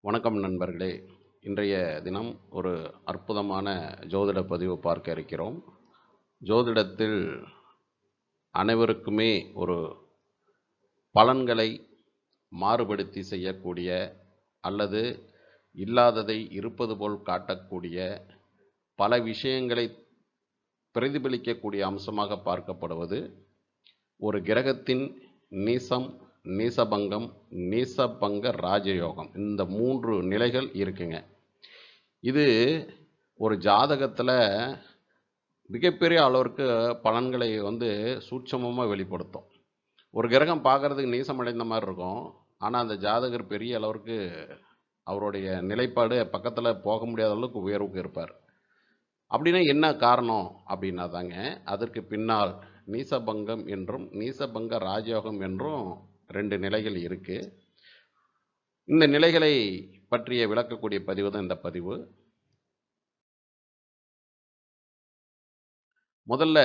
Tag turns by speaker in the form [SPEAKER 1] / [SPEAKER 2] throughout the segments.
[SPEAKER 1] வணக்கம் நண்பர்களே. இன்றைய தினம் ஒரு அற்புதமான ஜோதிட பதிவு பார்க்க இருக்கிறோம். ஜோதிடத்தில் அனைவருக்குமே ஒரு பலன்களை மாறுபடுத்தி செய்யக்கூடிய அல்லது இல்லாததை இருப்பது போல் காட்டக்கூடிய பல விஷயங்களை பிரதிபலிக்கக்கூடிய அம்சமாக பார்க்கப்படுவது ஒரு கிரகத்தின் நீசம், நீசபங்கம், நீசபங்க ராஜயோகம். இந்த 3 நிலைகள் இருக்குங்க. இது ஒரு ஜாதகத்தில் மிகப்பெரிய அளவிற்கு பலன்களை சூட்சமமாக வெளிப்படுத்தும். ஒரு கிரகம் பார்க்குறதுக்கு நீசமடைந்த மாதிரி இருக்கும். ஆனால் அந்த ஜாதகர் பெரிய அளவிற்கு அவருடைய நிலைப்பாடு பக்கத்தில் போக முடியாத அளவுக்கு உயர்வுக்கு இருப்பார். அப்படின்னா என்ன காரணம் அப்படின்னா தாங்க, அதற்கு பின்னால் நீசபங்கம் என்றும் நீசபங்க ராஜயோகம் என்றும் 2 நிலைகள் இருக்குது. இந்த நிலைகளை பற்றிய விளக்கக்கூடிய பதிவு தான் இந்த பதிவு. முதல்ல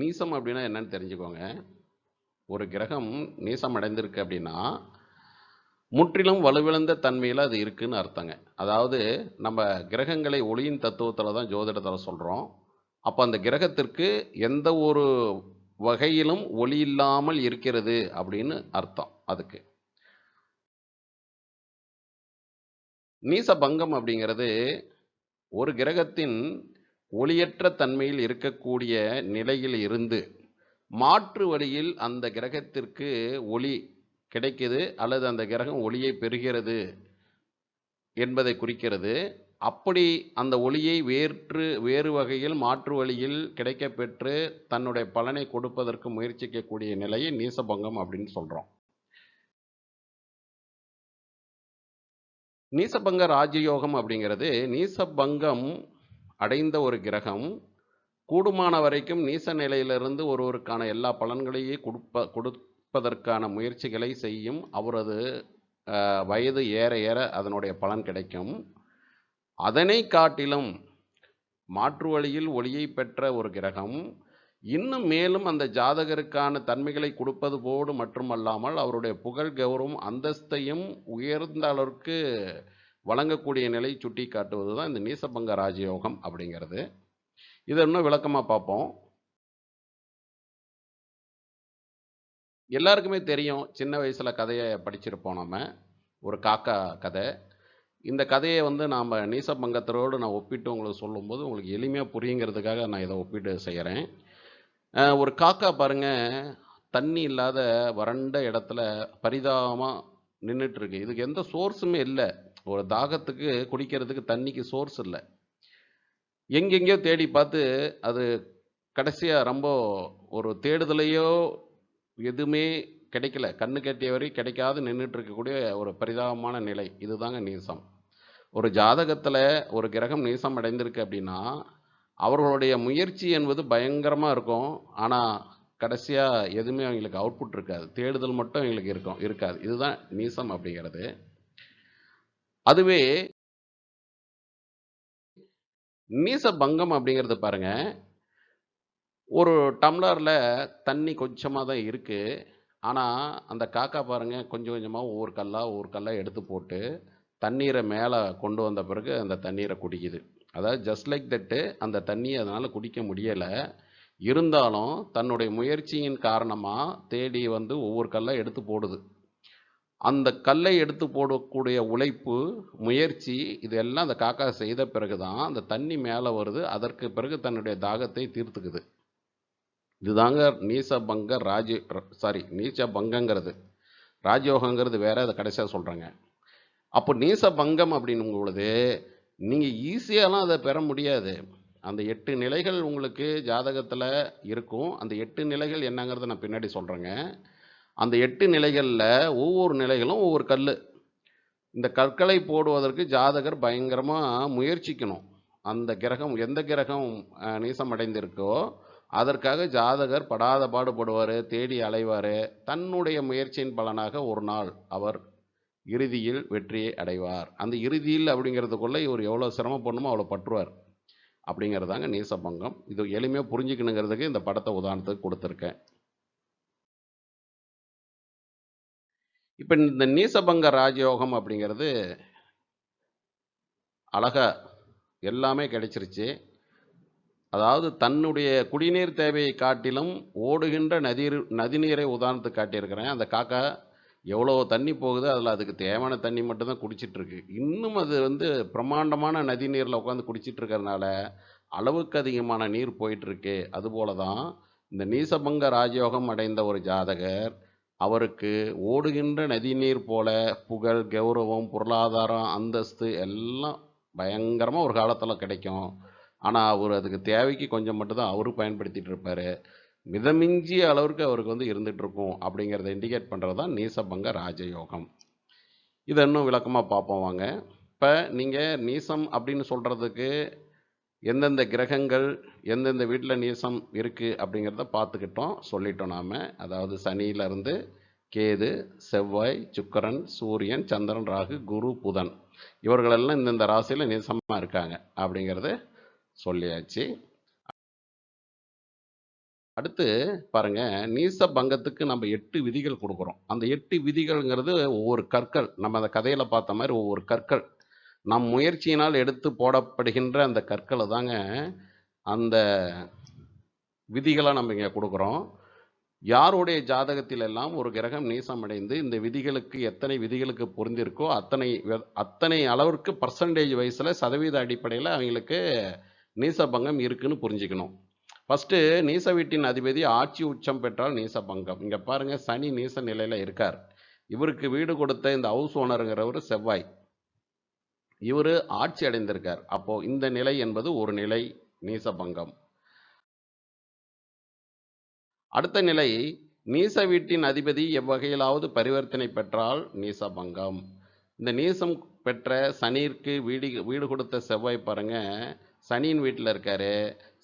[SPEAKER 1] நீசம் அப்படின்னா என்னன்னு தெரிஞ்சுக்கோங்க. ஒரு கிரகம் நீசம் அடைந்திருக்கு அப்படின்னா முற்றிலும் வலுவிழந்த தன்மையில் அது இருக்குன்னு அர்த்தங்க. அதாவது நம்ம கிரகங்களை ஒளியின் தத்துவத்தில் தான் ஜோதிடத்தில் சொல்கிறோம். அப்போ அந்த கிரகத்திற்கு எந்த ஒரு வகையிலும் ஒளி இல்லாமல் இருக்கிறது அப்படின்னு அர்த்தம். அதுக்கு நீசபங்கம் அப்படிங்கிறது ஒரு கிரகத்தின் ஒளியற்ற தன்மையில் இருக்கக்கூடிய நிலையில் இருந்து மாற்று வழியில் அந்த கிரகத்திற்கு ஒளி கிடைக்குது அல்லது அந்த கிரகம் ஒளியை பெறுகிறது என்பதை குறிக்கிறது. அப்படி அந்த ஒளியை வேறு வகையில் மாற்று வழியில் கிடைக்கப்பெற்று தன்னுடைய பலனை கொடுப்பதற்கு முயற்சிக்கக்கூடிய நிலையை நீசபங்கம் அப்படின்னு சொல்கிறோம். நீசபங்க ராஜயோகம் அப்படிங்கிறது நீசபங்கம் அடைந்த ஒரு கிரகம் கூடுமான வரைக்கும் நீச நிலையிலிருந்து ஒருவருக்கான எல்லா பலன்களையும் கொடுப்பதற்கான முயற்சிகளை செய்யும். அவரது வயது ஏற ஏற அதனுடைய பலன் கிடைக்கும். அதனை காட்டிலும் மாற்று வழியில் ஒளியை பெற்ற ஒரு கிரகம் இன்னும் மேலும் அந்த ஜாதகருக்கான தன்மைகளை கொடுப்பது போடு மட்டுமல்லாமல் அவருடைய புகழ், கௌரவம், அந்தஸ்தையும் உயர்ந்த அளவிற்கு வழங்கக்கூடிய நிலை சுட்டி காட்டுவது தான் இந்த நீசபங்க ராஜயோகம் அப்படிங்கிறது. இதை இன்னும் விளக்கமாக பார்ப்போம். எல்லாருக்குமே தெரியும், சின்ன வயசில் கதையை படிச்சிருப்போம் நம்ம. ஒரு காக்கா கதை. இந்த கதையை நாம் நீசபங்கத்தோடு நான் ஒப்பிட்டு உங்களுக்கு சொல்லும்போது உங்களுக்கு எளிமையாக புரியுங்கிறதுக்காக நான் இதை ஒப்பிட்டு செய்கிறேன். ஒரு காக்கா பாருங்க, தண்ணி இல்லாத வறண்ட இடத்துல பரிதாபமாக நின்றுட்டுருக்கு. இதுக்கு எந்த சோர்ஸுமே இல்லை. ஒரு தாகத்துக்கு குடிக்கிறதுக்கு தண்ணிக்கு சோர்ஸ் இல்லை. எங்கெங்கேயோ தேடி பார்த்து அது கடைசியாக ரொம்ப ஒரு தேடுதலையோ எதுவுமே கிடைக்கல. கண்ணு கட்டிய வரை கிடைக்காது நின்றுட்டு இருக்கக்கூடிய ஒரு பரிதாபமான நிலை. இதுதாங்க நீசம். ஒரு ஜாதகத்தில் ஒரு கிரகம் நீசம் அடைந்திருக்கு அப்படின்னா அவர்களுடைய முயற்சி என்பது பயங்கரமாக இருக்கும். ஆனால் கடைசியாக எதுவுமே அவங்களுக்கு அவுட்புட் இருக்காது. தேடுதல் மட்டும் அவங்களுக்கு இருக்காது. இதுதான் நீசம் அப்படிங்கிறது. அதுவே நீசபங்கம் அப்படிங்கிறது பாருங்க, ஒரு டம்ளரில் தண்ணி கொஞ்சமாக தான் இருக்குது. ஆனால் அந்த காக்கா பாருங்க, கொஞ்சம் கொஞ்சமாக ஒவ்வொரு கல்லாக எடுத்து போட்டு தண்ணீரை மேலே கொண்டு வந்த பிறகு அந்த தண்ணீரை குடிக்குது. அதாவது ஜஸ்ட் லைக் தட்டு அந்த தண்ணியை அதனால் குடிக்க முடியலை. இருந்தாலும் தன்னுடைய முயற்சியின் காரணமாக தேடி ஒவ்வொரு கல்லாக எடுத்து போடுது. அந்த கல்லை எடுத்து போடக்கூடிய உழைப்பு, முயற்சி இதெல்லாம் அந்த காக்கா செய்த பிறகு தான் அந்த தண்ணி மேலே வருது. அதற்கு பிறகு தன்னுடைய தாகத்தை தீர்த்துக்குது. இதுதாங்க நீசபங்க நீசபங்கங்கிறது. ராஜயோகங்கிறது வேற, அதை கடைசியாக சொல்கிறேங்க. அப்போ நீசபங்கம் அப்படின்னும் பொழுது நீங்கள் ஈஸியாலாம் அதை பெற முடியாது. அந்த 8 நிலைகள் உங்களுக்கு ஜாதகத்தில் இருக்கும். அந்த 8 நிலைகள் என்னங்கிறத நான் பின்னாடி சொல்கிறேங்க. அந்த 8 நிலைகளில் ஒவ்வொரு நிலைகளும் ஒவ்வொரு கல். இந்த கற்களை போடுவதற்கு ஜாதகர் பயங்கரமாக முயற்சிக்கணும். அந்த கிரகம் எந்த கிரகம் நீசம் அடைந்திருக்கோ அதற்காக ஜாதகர் படாத பாடுபடுவார், தேடி அலைவார். தன்னுடைய முயற்சியின் பலனாக ஒரு நாள் அவர் இறுதியில் வெற்றியை அடைவார். அந்த இறுதியில் அப்படிங்கிறதுக்குள்ள இவர் எவ்வளோ சிரமப்படணுமோ அவ்வளோ பற்றுவார் அப்படிங்கிறதாங்க நீசபங்கம். இது எளிமையாக புரிஞ்சுக்கணுங்கிறதுக்கு இந்த படத்தை உதாரணத்துக்கு கொடுத்துருக்கேன். இப்போ இந்த நீசபங்க ராஜயோகம் அப்படிங்கிறது அழகா எல்லாமே கிடைச்சிருச்சு. அதாவது தன்னுடைய குடிநீர் தேவையை காட்டிலும் ஓடுகின்ற நதிநீரை உதாரணத்துக்கு காட்டியிருக்கிறேன். அந்த காக்கா எவ்வளோ தண்ணி போகுது, அதில் அதுக்கு தேவையான தண்ணி மட்டும் தான் குடிச்சிட்டு இருக்கு. இன்னும் அது வந்து பிரம்மாண்டமான நதிநீரில் உட்காந்து குடிச்சிட்டு இருக்கிறதுனால அளவுக்கு அதிகமான நீர் போயிட்டு இருக்கு. அதுபோல தான் இந்த நீசபங்க ராஜயோகம் அடைந்த ஒரு ஜாதகர், அவருக்கு ஓடுகின்ற நதிநீர் போல புகழ், கௌரவம், பொருளாதாரம், அந்தஸ்து எல்லாம் பயங்கரமாக ஒரு காலத்தில் கிடைக்கும். ஆனால் அவர் அதுக்கு தேவைக்கு கொஞ்சம் மட்டும்தான் அவரு பயன்படுத்திட்டு இருப்பார். மிதமிஞ்சிய அளவிற்கு அவருக்கு வந்து இருந்துட்டு இருக்கும். அப்படிங்கிறத இண்டிகேட் பண்ணுறது தான் நீசபங்க ராஜயோகம். இதை இன்னும் விளக்கமாக பார்ப்போம் வாங்க. இப்போ நீங்கள் நீசம் அப்படின்னு சொல்கிறதுக்கு எந்தெந்த கிரகங்கள் எந்தெந்த வீட்டில் நீசம் இருக்குது அப்படிங்கிறத பார்த்துக்கிட்டோம், சொல்லிட்டோம் நாம். அதாவது சனியிலிருந்து கேது, செவ்வாய், சுக்கிரன், சூரியன், சந்திரன், ராகு, குரு, புதன் இவர்களெல்லாம் இந்தந்த ராசியில் நீசமாக இருக்காங்க அப்படிங்கிறத சொல்லியாச்சு. அடுத்து பாருங்க, நீச பங்கத்துக்கு நம்ம 8 விதிகள் கொடுக்குறோம். அந்த 8 விதிகள்ங்கிறது ஒவ்வொரு கற்கள். நம்ம அந்த கதையில பார்த்த மாதிரி ஒவ்வொரு கற்கள் நம் முயற்சியினால் எடுத்து போடப்படுகின்ற அந்த கற்களை தாங்க அந்த விதிகளை நம்ம இங்கே கொடுக்குறோம். யாருடைய ஜாதகத்தில் எல்லாம் ஒரு கிரகம் நீசமடைந்து இந்த விதிகளுக்கு எத்தனை விதிகளுக்கு பொருந்திருக்கோ அத்தனை அளவிற்கு பர்சன்டேஜ் வயசில் சதவீத அடிப்படையில் அவங்களுக்கு நீசபங்கம் இருக்குன்னு புரிஞ்சுக்கணும். ஃபஸ்ட்டு நீச வீட்டின் அதிபதி ஆட்சி உச்சம் பெற்றால் நீசபங்கம். இங்கே பாருங்க, சனி நீச நிலையில் இருக்கார். இவருக்கு வீடு கொடுத்த இந்த ஹவுஸ் ஓனருங்கிறவர் செவ்வாய், இவர் ஆட்சி அடைந்திருக்கார். அப்போ இந்த நிலை என்பது ஒரு நிலை நீசபங்கம். அடுத்த நிலை, நீச வீட்டின் அதிபதி எவ்வகையிலாவது பரிவர்த்தனை பெற்றால் நீசபங்கம். இந்த நீசம் பெற்ற சனிற்கு வீடு கொடுத்த செவ்வாய் பாருங்க, சனியின் வீட்டில் இருக்காரு.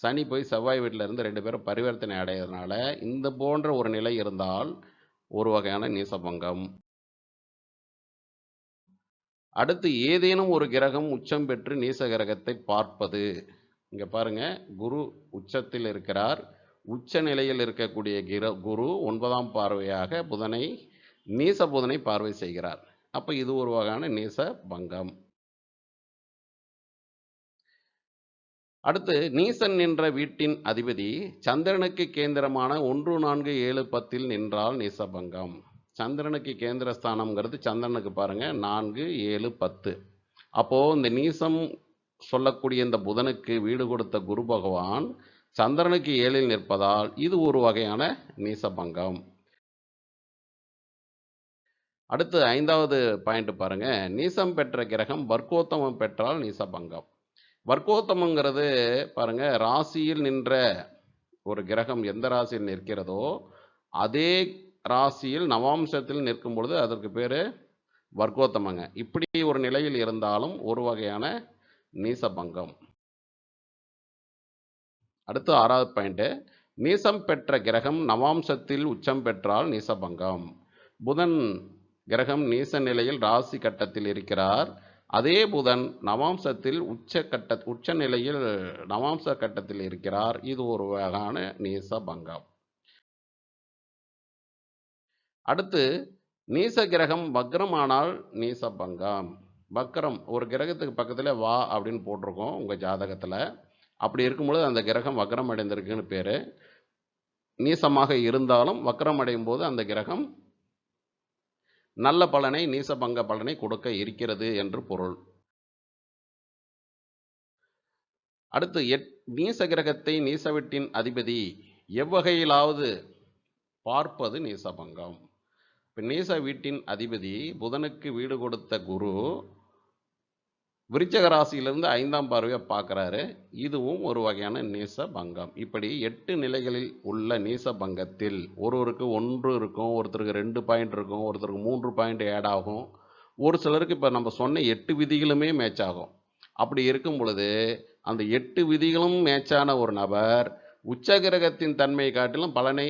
[SPEAKER 1] சனி போய் செவ்வாய் வீட்டில் இருந்து 2 பேரும் பரிவர்த்தனை அடைகிறதுனால இந்த போன்ற ஒரு நிலை இருந்தால் ஒரு வகையான நீசபங்கம். அடுத்து, ஏதேனும் ஒரு கிரகம் உச்சம் பெற்று நீச கிரகத்தை பார்ப்பது. இங்க பாருங்க, குரு உச்சத்தில் இருக்கிறார். உச்ச நிலையில் இருக்கக்கூடிய குரு 9ஆம் பார்வையாக நீச புதனை பார்வை செய்கிறார். அப்ப இது ஒரு வகையான நீச பங்கம். அடுத்து, நீசன் நின்ற வீட்டின் அதிபதி சந்திரனுக்கு கேந்திரமான 1, 4, 7, 10 நின்றால் நீசபங்கம். சந்திரனுக்கு கேந்திரஸ்தானம்ங்கிறது சந்திரனுக்கு பாருங்க 4, 7, 10. அப்போ இந்த நீசம் சொல்லக்கூடிய இந்த புதனுக்கு வீடு கொடுத்த குரு பகவான் சந்திரனுக்கு 7இல் நிற்பதால் இது ஒரு வகையான நீசபங்கம். அடுத்து 5வது பாயிண்ட் பாருங்க, நீசம் பெற்ற கிரகம் வர்க்கோத்தமம் பெற்றால் நீசபங்கம். வர்க்கோத்தமங்கிறது பாருங்க, ராசியில் நின்ற ஒரு கிரகம் எந்த ராசியில் நிற்கிறதோ அதே ராசியில் நவாம்சத்தில் நிற்கும் பொழுது அதற்கு பேர் வர்க்கோத்தமங்க. இப்படி ஒரு நிலையில் இருந்தாலும் ஒரு வகையான நீசபங்கம். அடுத்து 6வது பாயிண்ட், நீசம் பெற்ற கிரகம் நவாம்சத்தில் உச்சம் பெற்றால் நீசபங்கம். புதன் கிரகம் நீச நிலையில் ராசி கட்டத்தில் இருக்கிறார். அதே புதன் நவாம்சத்தில் உச்ச நிலையில் நவாம்ச கட்டத்தில் இருக்கிறார். இது ஒரு வகையான நீசபங்கம். அடுத்து, நீச கிரகம் வக்ரமானால் நீசபங்கம். வக்ரம் ஒரு கிரகத்துக்கு பக்கத்தில் வா அப்படின்னு போட்டிருக்கோம் உங்கள் ஜாதகத்தில். அப்படி இருக்கும்பொழுது அந்த கிரகம் வக்ரம் அடைந்திருக்குன்னு பேர். நீசமாக இருந்தாலும் வக்ரம் அடையும் போது அந்த கிரகம் நல்ல பலனை, நீசபங்க பலனை கொடுக்க இருக்கிறது என்று பொருள். அடுத்து, நீச கிரகத்தை நீச வீட்டின் அதிபதி எவ்வகையிலாவது பார்ப்பது நீசபங்கம். இப்போ நீச வீட்டின் அதிபதி புதனுக்கு வீடு கொடுத்த குரு விருச்சிக ராசியிலிருந்து 5ஆம் பார்வையை பார்க்குறாரு. இதுவும் ஒரு வகையான நீசபங்கம். இப்படி 8 நிலைகளில் உள்ள நீசபங்கத்தில் ஒருவருக்கு 1 இருக்கும், ஒருத்தருக்கு 2 பாயிண்ட் இருக்கும், ஒருத்தருக்கு 3 பாயிண்ட் ஆட் ஆகும். ஒரு சிலருக்கு இப்போ நம்ம சொன்ன 8 விதிகளுமே மேட்ச் ஆகும். அப்படி இருக்கும் பொழுது அந்த 8 விதிகளும் மேட்சான ஒரு நபர் உச்ச கிரகத்தின் தன்மையை காட்டிலும் பலனை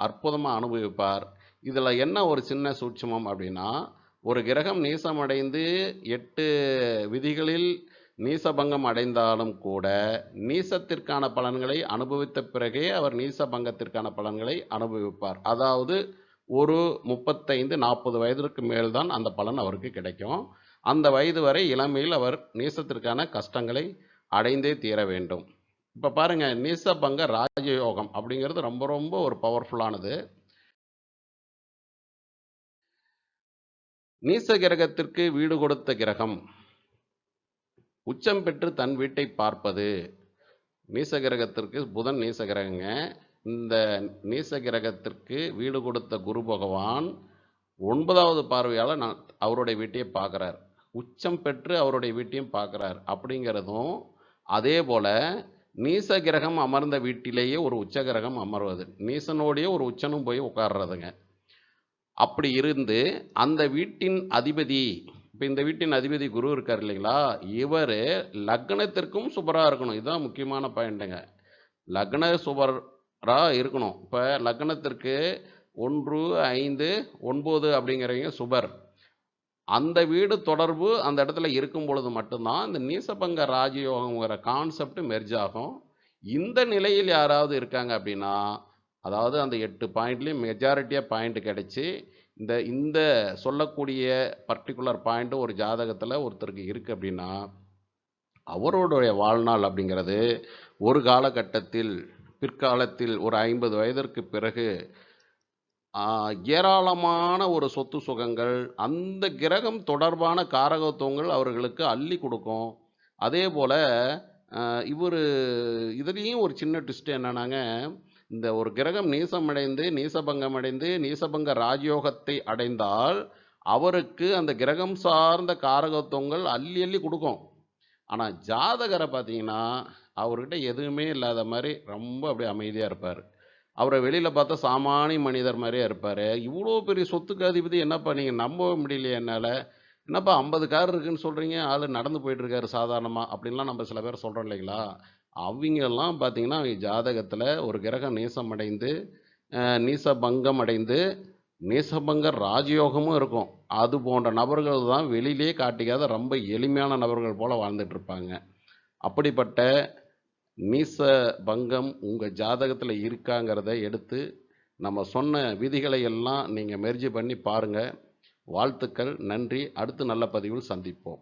[SPEAKER 1] அற்புதமாக அனுபவிப்பார். இதில் என்ன ஒரு சின்ன சூட்சுமம் அப்படின்னா, ஒரு கிரகம் நீசமடைந்து 8 விதிகளில் நீசபங்கம் அடைந்தாலும் கூட நீசத்திற்கான பலன்களை அனுபவித்த பிறகே அவர் நீசபங்கத்திற்கான பலன்களை அனுபவிப்பார். அதாவது ஒரு 35-40 வயதிற்கு மேல்தான் அந்த பலன் அவருக்கு கிடைக்கும். அந்த வயது வரை இளமையில் அவர் நீசத்திற்கான கஷ்டங்களை அடைந்தே தீர வேண்டும். இப்போ பாருங்க, நீசபங்க ராஜயோகம் அப்படிங்கிறது ரொம்ப ரொம்ப ஒரு பவர்ஃபுல்லானது. நீச கிரகத்திற்கு வீடு கொடுத்த கிரகம் உச்சம் பெற்று தன் வீட்டை பார்ப்பது. நீச கிரகத்திற்கு புதன் நீச கிரகங்க. இந்த நீச கிரகத்திற்கு வீடு கொடுத்த குரு பகவான் 9வது பார்வையால் அவருடைய வீட்டையே பார்க்குறார். உச்சம் பெற்று அவருடைய வீட்டையும் பார்க்குறார். அப்படிங்கிறதும் அதே போல் நீச கிரகம் அமர்ந்த வீட்டிலேயே ஒரு உச்ச கிரகம் அமர்வது, நீசனோடையே ஒரு உச்சனும் போய் உட்கார்றதுங்க. அப்படி இருந்து அந்த வீட்டின் அதிபதி, இப்போ இந்த வீட்டின் அதிபதி குரு இருக்கார் இல்லைங்களா, இவர் லக்னத்திற்கும் சுபராக இருக்கணும். இதுதான் முக்கியமான பாயிண்ட்டுங்க. லக்ன சுபராக இருக்கணும். இப்போ லக்னத்திற்கு 1, 5, 9 அப்படிங்கிறவங்க சுபர். அந்த வீடு தொடர்பு அந்த இடத்துல இருக்கும் பொழுது மட்டும்தான் இந்த நீசபங்க ராஜயோகங்கிற கான்செப்ட் மெர்ஜ் ஆகும். இந்த நிலையில் யாராவது இருக்காங்க அப்படின்னா, அதாவது அந்த 8 பாயிண்ட்லேயும் மெஜாரிட்டியாக பாயிண்ட் கிடைச்சி இந்த சொல்லக்கூடிய பர்டிகுலர் பாயிண்ட்டு ஒரு ஜாதகத்தில் ஒருத்தருக்கு இருக்குது அப்படின்னா, அவருடைய வாழ்நாள் அப்படிங்கிறது ஒரு காலகட்டத்தில் பிற்காலத்தில் ஒரு 50 வயதிற்கு பிறகு ஏராளமான ஒரு சொத்து சுகங்கள், அந்த கிரகம் தொடர்பான காரகத்துவங்கள் அவர்களுக்கு அள்ளி கொடுக்கும். அதே போல் இவர் இதுலேயும் ஒரு சின்ன ட்விஸ்ட் என்னன்னாங்க, இந்த ஒரு கிரகம் நீசமடைந்து நீசபங்கம் அடைந்து நீசபங்க ராஜயோகத்தை அடைந்தால் அவருக்கு அந்த கிரகம் சார்ந்த காரகத்துவங்கள் அள்ளி அள்ளி கொடுக்கும். ஆனால் ஜாதகரை பார்த்தீங்கன்னா அவர்கிட்ட எதுவுமே இல்லாத மாதிரி ரொம்ப அப்படியே அமைதியாக இருப்பார். அவரை வெளியில் பார்த்தா சாமானிய மனிதர் மாதிரியே இருப்பார். இவ்வளோ பெரிய சொத்துக்கு அதிபதி, என்னப்பா நீங்கள் நம்பவே முடியலையே என்னால், என்னப்பா 50 கார் இருக்குன்னு சொல்கிறீங்க, ஆள் நடந்து போயிட்டுருக்காரு சாதாரணமாக அப்படின்லாம் நம்ம சில பேர் சொல்கிறோம் இல்லைங்களா. அவங்கெல்லாம் பார்த்தீங்கன்னா அவங்க ஜாதகத்தில் ஒரு கிரகம் நீசமடைந்து நீசபங்கம் அடைந்து நீசபங்க ராஜயோகமும் இருக்கும். அது போன்ற நபர்கள் தான் வெளியிலே காட்டிக்காத ரொம்ப எளிமையான நபர்கள் போல் வாழ்ந்துட்டுருப்பாங்க. அப்படிப்பட்ட நீச பங்கம் உங்கள் ஜாதகத்தில் இருக்காங்கிறத எடுத்து நம்ம சொன்ன விதிகளை எல்லாம் நீங்கள் மெர்ஜ் பண்ணி பாருங்கள். வாழ்த்துக்கள், நன்றி. அடுத்து நல்ல பதிவில் சந்திப்போம்.